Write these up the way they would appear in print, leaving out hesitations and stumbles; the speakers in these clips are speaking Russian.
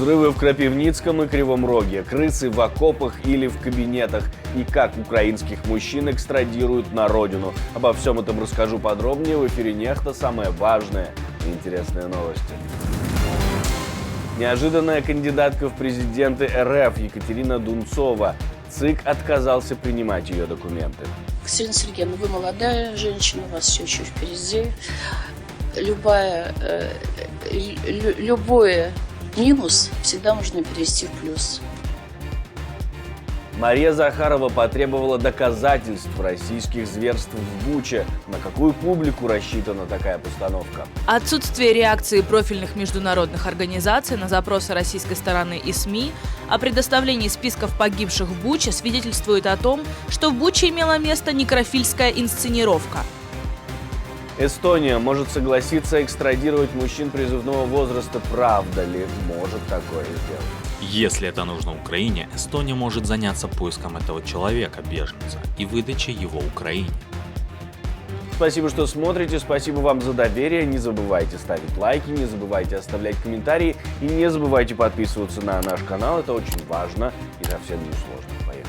Взрывы в Крапивницком и Кривом Роге, крысы в окопах или в кабинетах и как украинских мужчин экстрадируют на родину. Обо всем этом расскажу подробнее в эфире «Нехта». Самое важное и интересные новости. Неожиданная кандидатка в президенты РФ Екатерина Дунцова. ЦИК отказался принимать ее документы. Катерина Сергеевна, вы молодая женщина, у вас все еще впереди. Любой минус всегда можно перевести в плюс. Мария Захарова потребовала доказательств российских зверств в Буче. На какую публику рассчитана такая постановка? Отсутствие реакции профильных международных организаций на запросы российской стороны и СМИ о предоставлении списков погибших в Буче свидетельствует о том, что в Буче имела место некрофильская инсценировка. Эстония может согласиться экстрадировать мужчин призывного возраста. Правда ли может такое сделать? Если это нужно Украине, Эстония может заняться поиском этого человека, беженца, и выдачей его Украине. Спасибо, что смотрите, спасибо вам за доверие. Не забывайте ставить лайки, не забывайте оставлять комментарии и не забывайте подписываться на наш канал. Это очень важно и совсем не сложно. Поехали.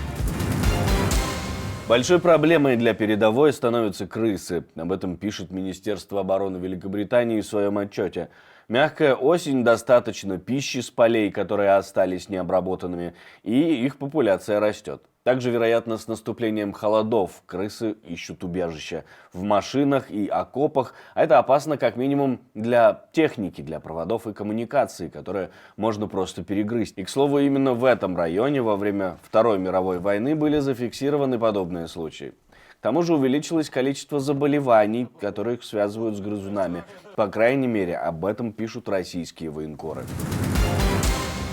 Большой проблемой для передовой становятся крысы. Об этом пишет Министерство обороны Великобритании в своем отчете. Мягкая осень, достаточно пищи с полей, которые остались необработанными, и их популяция растет. Также, вероятно, с наступлением холодов крысы ищут убежища в машинах и окопах, а это опасно как минимум для техники, для проводов и коммуникаций, которые можно просто перегрызть. И, к слову, именно в этом районе во время Второй мировой войны были зафиксированы подобные случаи. К тому же увеличилось количество заболеваний, которые их связывают с грызунами. По крайней мере, об этом пишут российские военкоры.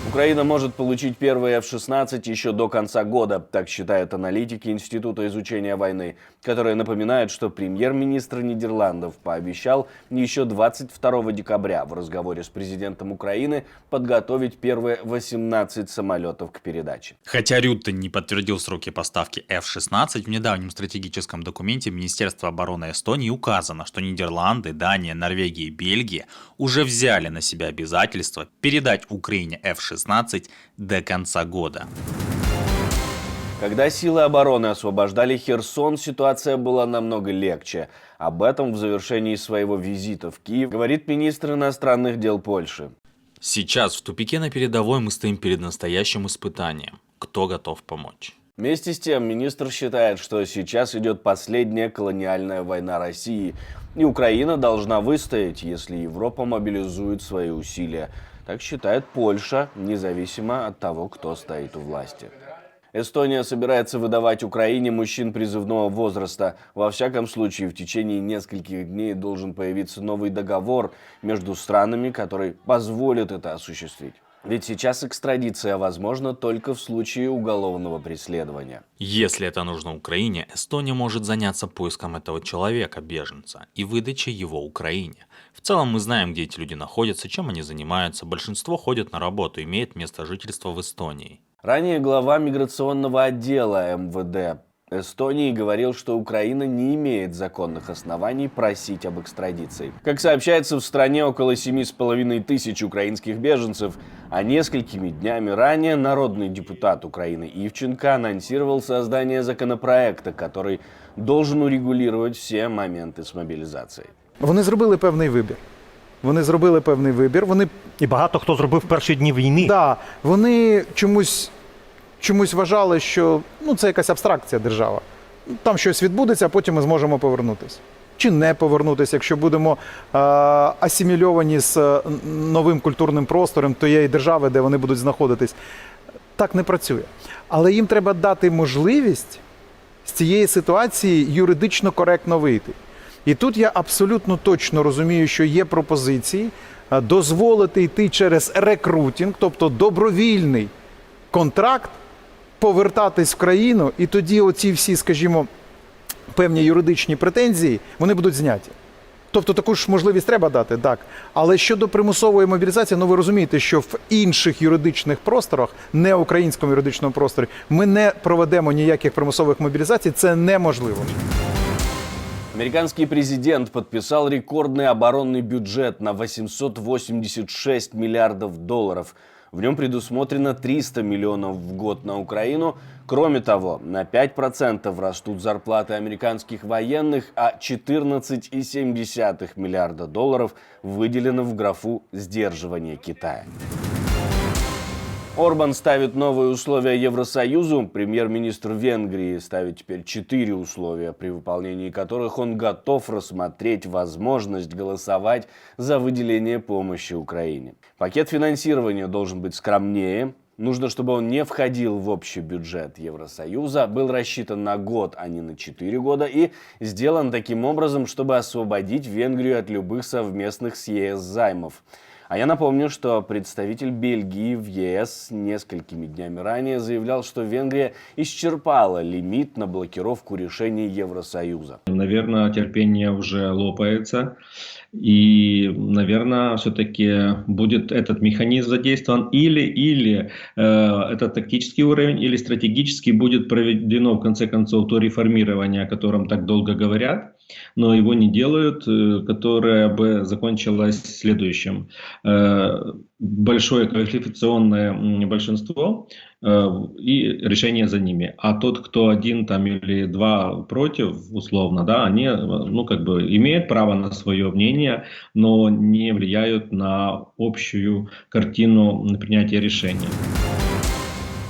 Украина может получить первые F-16 еще до конца года, так считают аналитики Института изучения войны, которые напоминают, что премьер-министр Нидерландов пообещал еще 22 декабря в разговоре с президентом Украины подготовить первые 18 самолетов к передаче. Хотя Рютте не подтвердил сроки поставки F-16, в недавнем стратегическом документе Министерства обороны Эстонии указано, что Нидерланды, Дания, Норвегия и Бельгия уже взяли на себя обязательство передать Украине F-16 до конца года. Когда силы обороны освобождали Херсон, ситуация была намного легче. Об этом в завершении своего визита в Киев говорит министр иностранных дел Польши. Сейчас в тупике на передовой мы стоим перед настоящим испытанием. Кто готов помочь? Вместе с тем, министр считает, что сейчас идет последняя колониальная война России, и Украина должна выстоять, если Европа мобилизует свои усилия. Так считает Польша, независимо от того, кто стоит у власти. Эстония собирается выдавать Украине мужчин призывного возраста. Во всяком случае, в течение нескольких дней должен появиться новый договор между странами, который позволит это осуществить. Ведь сейчас экстрадиция возможна только в случае уголовного преследования. Если это нужно Украине, Эстония может заняться поиском этого человека, беженца, и выдачей его Украине. В целом мы знаем, где эти люди находятся, чем они занимаются. Большинство ходят на работу, имеет место жительства в Эстонии. Ранее глава миграционного отдела МВД Эстонии говорил, что Украина не имеет законных оснований просить об экстрадиции. Как сообщается, в стране около 7,5 тысяч украинских беженцев, а несколькими днями ранее народный депутат Украины Ивченко анонсировал создание законопроекта, который должен урегулировать все моменты с мобилізацією. Вони зробили певний вибір. І багато хто зробив в перші дні війни. Да, вони чомусь вважали, що це якась абстракція держава. Там щось відбудеться, а потім ми зможемо повернутися. Чи не повернутися, якщо будемо асимільовані з новим культурним простором тієї держави, де вони будуть знаходитись. Так не працює. Але їм треба дати можливість з цієї ситуації юридично коректно вийти. І тут я абсолютно точно розумію, що є пропозиції дозволити йти через рекрутинг, тобто добровільний контракт, повертатись в країну, і тоді оці всі, скажімо, певні юридичні претензії, вони будуть зняті. Тобто таку ж можливість треба дати, так. Але щодо примусової мобілізації, ви розумієте, що в інших юридичних просторах, не українському юридичному просторі, ми не проведемо ніяких примусових мобілізацій, це неможливо. Американский президент подписал рекордный оборонный бюджет на $886 миллиардов. В нем предусмотрено 300 миллионов в год на Украину. Кроме того, на 5% растут зарплаты американских военных, а 14,7 миллиарда долларов выделено в графу «Сдерживание Китая». Орбан ставит новые условия Евросоюзу. Премьер-министр Венгрии ставит теперь 4 условия, при выполнении которых он готов рассмотреть возможность голосовать за выделение помощи Украине. Пакет финансирования должен быть скромнее. Нужно, чтобы он не входил в общий бюджет Евросоюза, был рассчитан на год, а не на 4 года, и сделан таким образом, чтобы освободить Венгрию от любых совместных с ЕС займов. А я напомню, что представитель Бельгии в ЕС несколькими днями ранее заявлял, что Венгрия исчерпала лимит на блокировку решений Евросоюза. Наверное, терпение уже лопается. И, наверное, все-таки будет этот механизм задействован или это тактический уровень, или стратегически будет проведено, в конце концов, то реформирование, о котором так долго говорят, но его не делают, которое бы закончилось следующим. Большое квалификационное большинство и решение за ними. А тот, кто один там или два против, условно, да, они имеют право на свое мнение, но не влияют на общую картину принятия решений.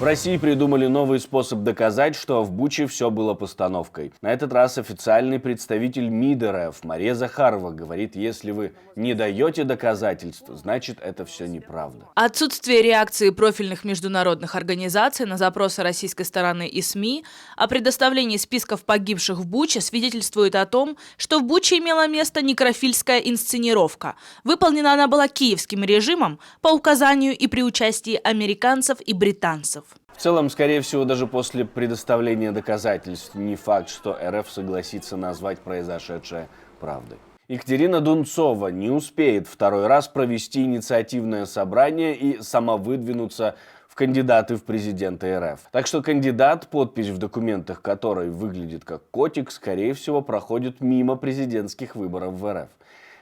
В России придумали новый способ доказать, что в Буче все было постановкой. На этот раз официальный представитель МИД РФ Мария Захарова говорит, если вы не даете доказательств, значит это все неправда. Отсутствие реакции профильных международных организаций на запросы российской стороны и СМИ о предоставлении списков погибших в Буче свидетельствует о том, что в Буче имела место некрофильская инсценировка. Выполнена она была киевским режимом по указанию и при участии американцев и британцев. В целом, скорее всего, даже после предоставления доказательств не факт, что РФ согласится назвать произошедшее правдой. Екатерина Дунцова не успеет второй раз провести инициативное собрание и сама выдвинуться в кандидаты в президенты РФ. Так что кандидат, подпись в документах которой выглядит как котик, скорее всего, проходит мимо президентских выборов в РФ.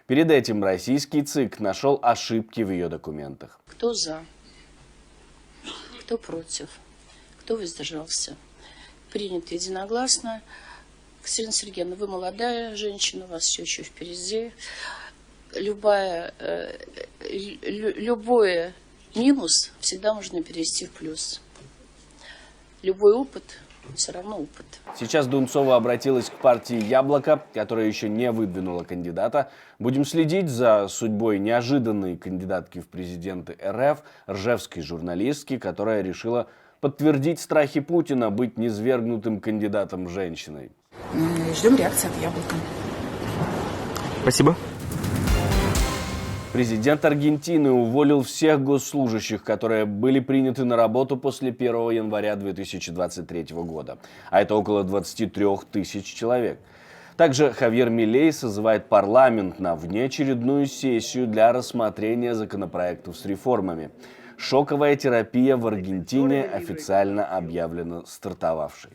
Перед этим российский ЦИК нашел ошибки в ее документах. Кто за? Кто против? Кто воздержался? Принято единогласно. Катерина Сергеевна, вы молодая женщина, у вас все еще впереди. Любой минус всегда можно перевести в плюс. Любой опыт все равно опыт. Сейчас Дунцова обратилась к партии «Яблоко», которая еще не выдвинула кандидата. Будем следить за судьбой неожиданной кандидатки в президенты РФ, ржевской журналистки, которая решила подтвердить страхи Путина быть низвергнутым кандидатом женщиной. Ждем реакции от «Яблока». Спасибо. Президент Аргентины уволил всех госслужащих, которые были приняты на работу после 1 января 2023 года. А это около 23 тысяч человек. Также Хавьер Милей созывает парламент на внеочередную сессию для рассмотрения законопроектов с реформами. Шоковая терапия в Аргентине официально объявлена стартовавшей.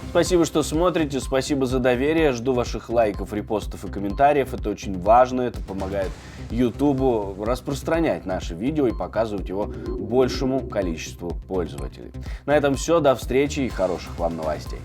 Спасибо, что смотрите, спасибо за доверие, жду ваших лайков, репостов и комментариев, это очень важно, это помогает Ютубу распространять наше видео и показывать его большему количеству пользователей. На этом все, до встречи и хороших вам новостей.